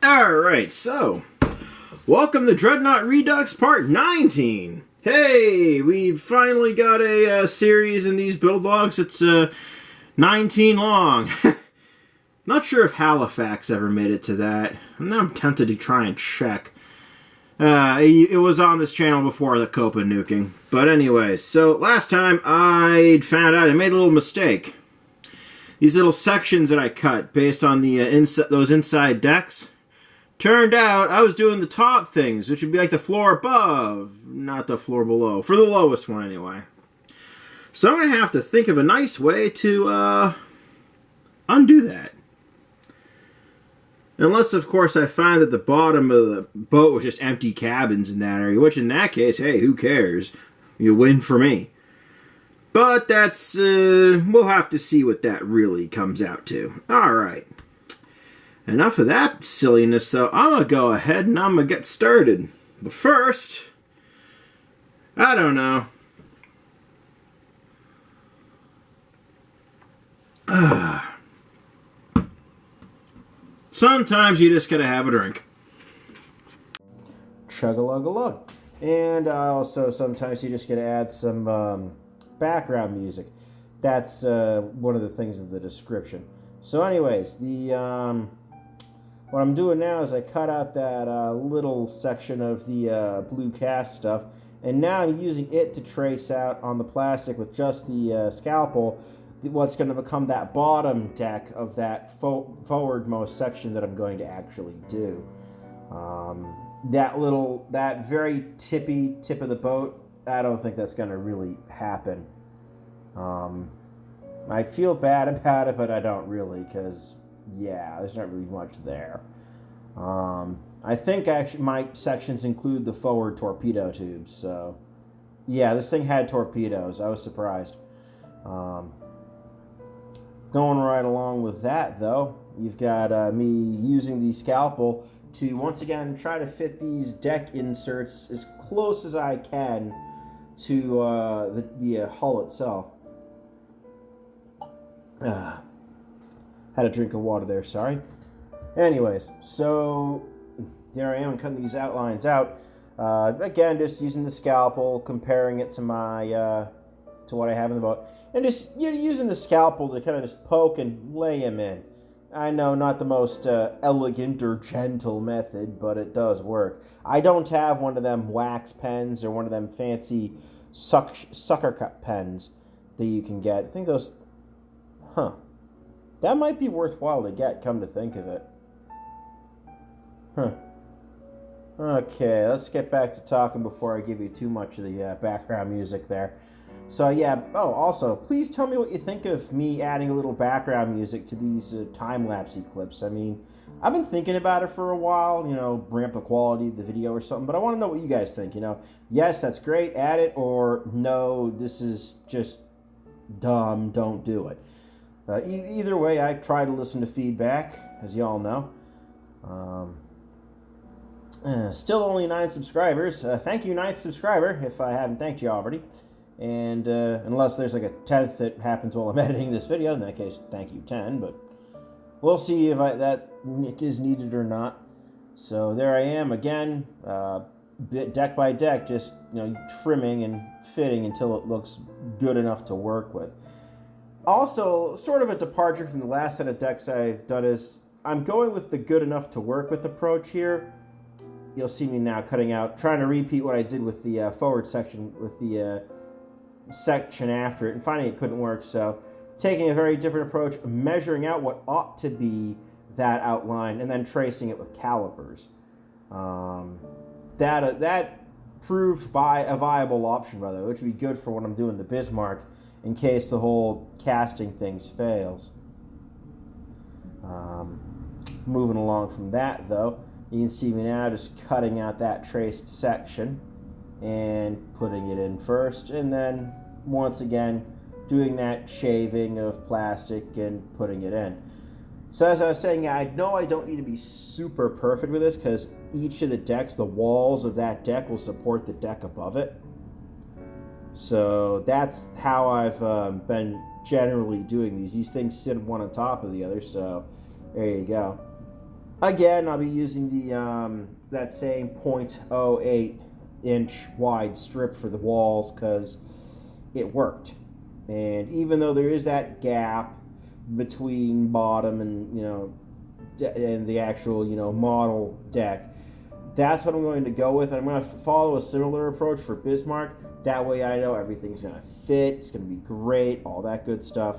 Alright, so, welcome to Dreadnought Redux Part 19. Hey, we've finally got a series in these build logs. It's 19 long. Not sure if Halifax ever made it to that. Now I'm tempted to try and check. It was on this channel before the Copa nuking. But anyways, so last time I found out I made a little mistake. These little sections that I cut based on the those inside decks, turned out I was doing the top things, which would be like the floor above, not the floor below. For the lowest one, anyway. So I'm going to have to think of a nice way to undo that. Unless, of course, I find that the bottom of the boat was just empty cabins in that area, which in that case, hey, who cares? You win for me. But that's, we'll have to see what that really comes out to. Alright. Enough of that silliness, though. I'm going to go ahead and I'm going to get started. But first, I don't know. Sometimes you just got to have a drink. Chug-a-lug-a-lug. And also, sometimes you just got to add some background music. That's one of the things in the description. So anyways, what I'm doing now is I cut out that little section of the blue cast stuff, and now I'm using it to trace out on the plastic with just the scalpel what's going to become that bottom deck of that forwardmost section that I'm going to actually do. That very tippy tip of the boat, I don't think that's going to really happen. I feel bad about it, but I don't really, because yeah, there's not really much there. I think actually my sections include the forward torpedo tubes, so yeah, this thing had torpedoes. I was surprised. Going right along with that, though, you've got me using the scalpel to once again try to fit these deck inserts as close as I can to the hull itself. Had a drink of water there, sorry. Anyways, so here I am cutting these outlines out. Again, just using the scalpel, comparing it to my to what I have in the boat, and just using the scalpel to kind of just poke and lay them in. I know, not the most elegant or gentle method, but it does work. I don't have one of them wax pens or one of them fancy sucker cut pens that you can get. I think those, that might be worthwhile to get, come to think of it. Okay, let's get back to talking before I give you too much of the background music there. So yeah, also, please tell me what you think of me adding a little background music to these time-lapse clips. I mean, I've been thinking about it for a while, bring up the quality of the video or something, but I want to know what you guys think, Yes, that's great, add it, or no, this is just dumb, don't do it. Either way, I try to listen to feedback, as you all know. Still only 9 subscribers. Thank you, 9th subscriber, if I haven't thanked you already. And unless there's like a 10th that happens while I'm editing this video, in that case, thank you, 10. But we'll see if that is needed or not. So there I am again, deck by deck, just trimming and fitting until it looks good enough to work with. Also, sort of a departure from the last set of decks I've done is I'm going with the good enough to work with approach here. You'll see me now cutting out, trying to repeat what I did with the forward section, with the section after it, and finding it couldn't work, so taking a very different approach, measuring out what ought to be that outline, and then tracing it with calipers. That proved a viable option, by the way, which would be good for when I'm doing the Bismarck, in case the whole casting things fails. Moving along from that, though, you can see me now just cutting out that traced section and putting it in first, and then once again doing that shaving of plastic and putting it in. So as I was saying, I know I don't need to be super perfect with this, because each of the decks, the walls of that deck will support the deck above it. So that's how I've been generally doing these. These things sit one on top of the other, so there you go. Again, I'll be using the that same .08 inch wide strip for the walls because it worked. And even though there is that gap between bottom and and the actual model deck, that's what I'm going to go with. I'm going to follow a similar approach for Bismarck. That way I know everything's going to fit. It's going to be great. All that good stuff.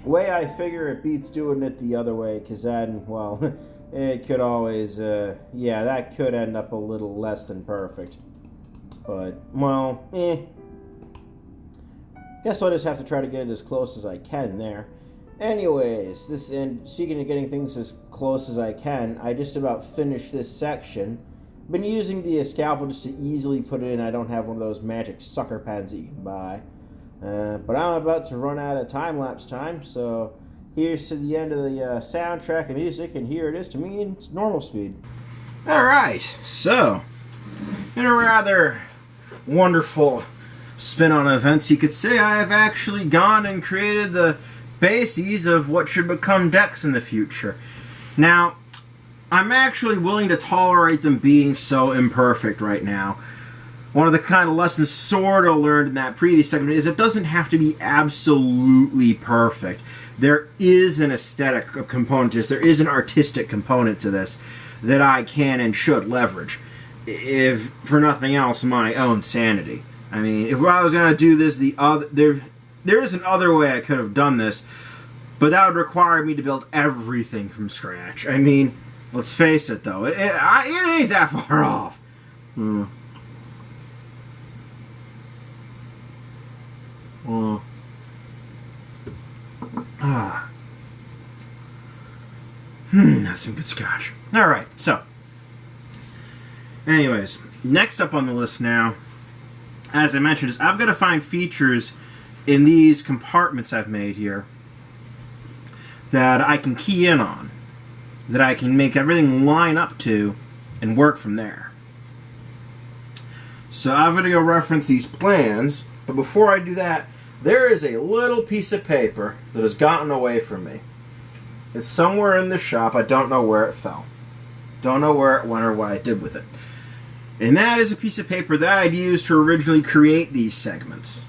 Way I figure it beats doing it the other way, because then, well, it could always, yeah, that could end up a little less than perfect. But, well, guess I'll just have to try to get it as close as I can there. Anyways, and speaking of getting things as close as I can, I just about finished this section. Been using the scalpel just to easily put it in. I don't have one of those magic sucker pens that you can buy. But I'm about to run out of time-lapse time, so here's to the end of the soundtrack and music, and here it is to me in normal speed. Alright, so, in a rather wonderful spin on events, you could say I have actually gone and created the bases of what should become decks in the future. Now, I'm actually willing to tolerate them being so imperfect right now. One of the kind of lessons sort of learned in that previous segment is it doesn't have to be absolutely perfect. There is an aesthetic component to this. There is an artistic component to this that I can and should leverage. If, for nothing else, my own sanity. I mean, if I was going to do this there is another way I could have done this, but that would require me to build everything from scratch. I mean, let's face it, though. It ain't that far off. That's some good scotch. Alright, so. Anyways, next up on the list now, as I mentioned, is I've got to find features in these compartments I've made here that I can key in on, that I can make everything line up to and work from there. So I'm going to go reference these plans, but before I do that, there is a little piece of paper that has gotten away from me. It's somewhere in the shop. I don't know where it fell. Don't know where it went or what I did with it. And that is a piece of paper that I'd used to originally create these segments.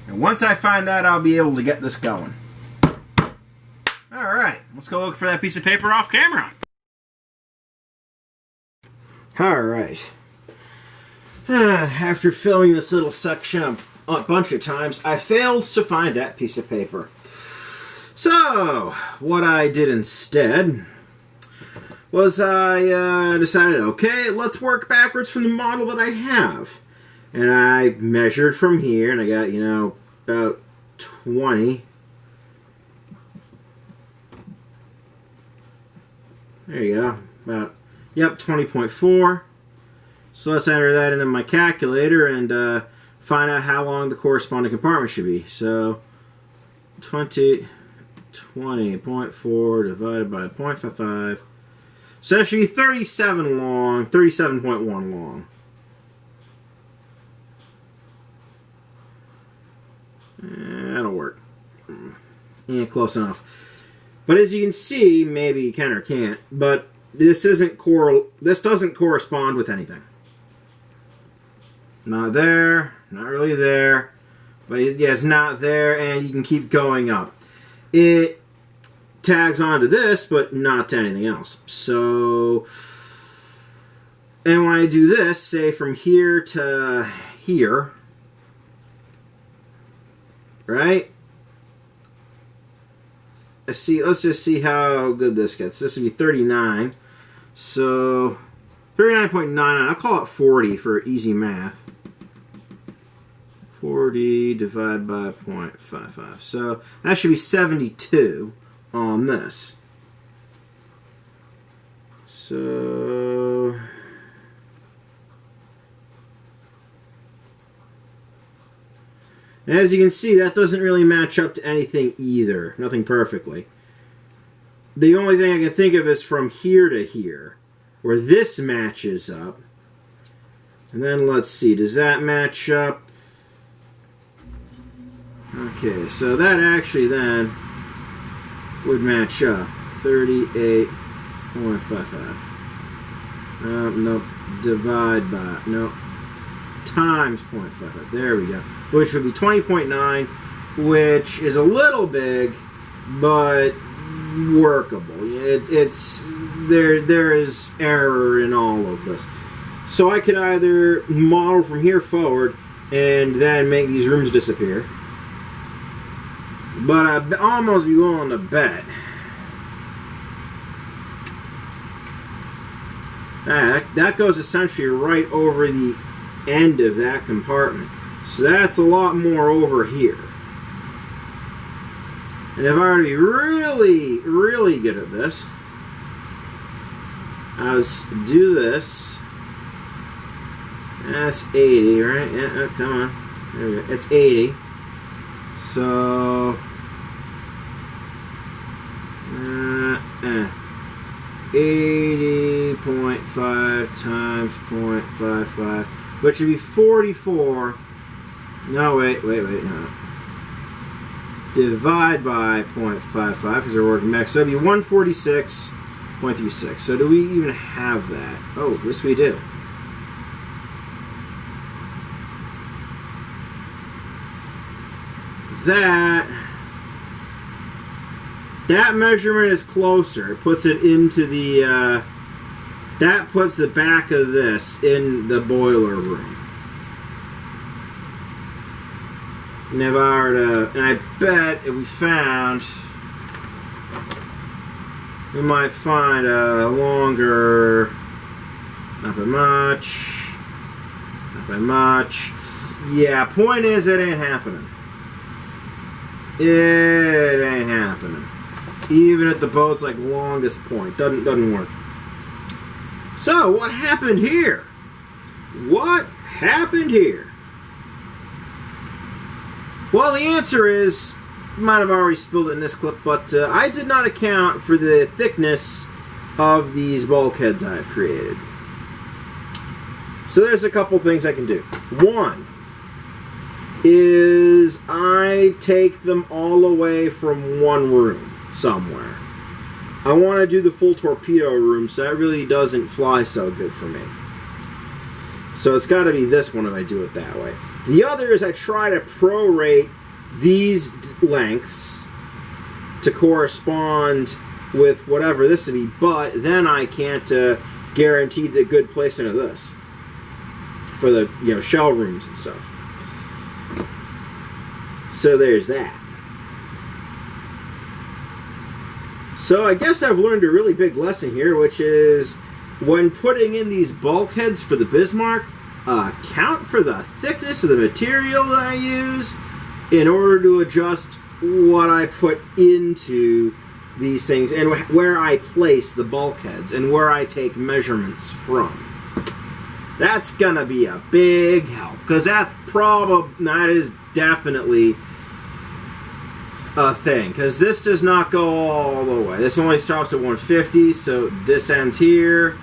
And once I find that, I'll be able to get this going. Alright, let's go look for that piece of paper off camera. Alright. After filming this little section a bunch of times, I failed to find that piece of paper. So, what I did instead was I decided, okay, let's work backwards from the model that I have. And I measured from here, and I got, about 20. There you go. About, 20.4. So let's enter that into my calculator and find out how long the corresponding compartment should be. So 20.4 divided by 0.55. So that should be 37 long, 37.1 long. That'll work. Yeah, close enough. But as you can see, maybe you can or can't, but this doesn't correspond with anything. Not there, not really there, but yeah, it's not there, and you can keep going up. It tags onto this, but not to anything else. So, and when I do this, say from here to here, right? Let's just see how good this gets. This would be 39. So 39.99. I'll call it 40 for easy math. 40 divided by 0.55. So that should be 72 on this. So as you can see, that doesn't really match up to anything either. Nothing perfectly. The only thing I can think of is from here to here, where this matches up. And then let's see, does that match up? Okay, so that actually then would match up. 38.55. No. Divide by, no. Times 0.55. There we go. Which would be 20.9, which is a little big, but workable. There is error in all of this. So I could either model from here forward and then make these rooms disappear. But I'd almost be willing to bet that goes essentially right over the end of that compartment. So that's a lot more over here. And if I were to be really, really good at this, I would do this. That's 80, right? Yeah, come on. There we go. It's 80. So 80.5 times 0.55, which would be 44. No, wait, no. Divide by 0.55 because we're working max. So it'd be 146.36. So do we even have that? Oh, yes we do. That measurement is closer. It puts it into the, that puts the back of this in the boiler room. And if I were to, and I bet if we found, we might find a longer, not by much, not by much. Yeah, point is it ain't happening. It ain't happening. Even at the boat's like longest point. Doesn't work. So, what happened here? What happened here? Well, the answer is, might have already spilled it in this clip, but I did not account for the thickness of these bulkheads I've created. So there's a couple things I can do. One is I take them all away from one room somewhere. I want to do the full torpedo room, so that really doesn't fly so good for me. So it's got to be this one if I do it that way. The other is I try to prorate these lengths to correspond with whatever this would be, but then I can't guarantee the good placement of this for the shell rooms and stuff. So there's that. So I guess I've learned a really big lesson here, which is when putting in these bulkheads for the Bismarck, count for the thickness of the material that I use in order to adjust what I put into these things and where I place the bulkheads and where I take measurements from. That's gonna be a big help, because that is definitely a thing, because this does not go all the way. This only starts at 150, so this ends here,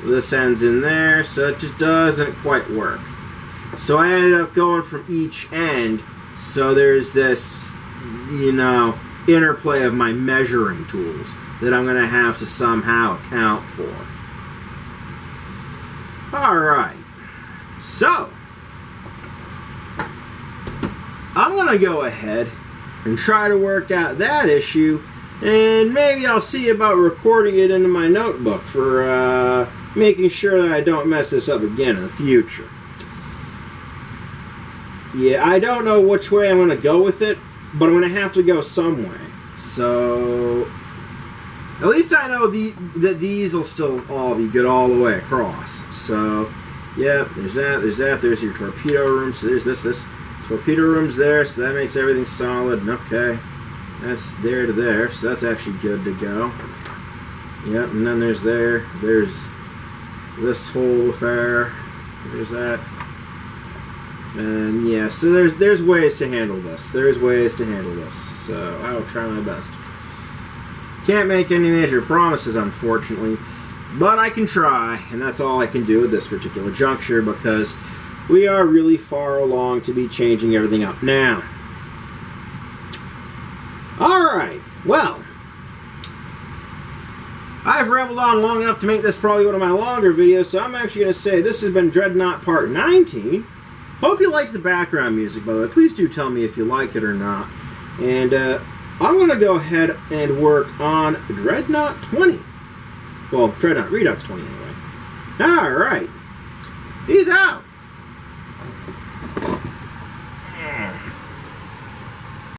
this ends in there, so it just doesn't quite work. So I ended up going from each end, so there's this, interplay of my measuring tools that I'm going to have to somehow account for. Alright, so I'm going to go ahead and try to work out that issue, and maybe I'll see about recording it into my notebook for making sure that I don't mess this up again in the future. Yeah, I don't know which way I'm going to go with it, but I'm going to have to go some way. So, at least I know that these will still all be good all the way across. So, yeah, there's that, there's your torpedo room, so there's this. Torpedo room's there, so that makes everything solid. Okay, that's there to there, so that's actually good to go. Yep, and then there's this whole affair. There's that, and yeah. So there's ways to handle this. There's ways to handle this. So I will try my best. Can't make any major promises, unfortunately, but I can try, and that's all I can do at this particular juncture because we are really far along to be changing everything up now. Alright, well, I've rambled on long enough to make this probably one of my longer videos, so I'm actually going to say this has been Dreadnought Part 19. Hope you liked the background music, by the way. Please do tell me if you like it or not. And I'm going to go ahead and work on Dreadnought 20. Well, Dreadnought Redux 20 anyway. Alright. Peace out.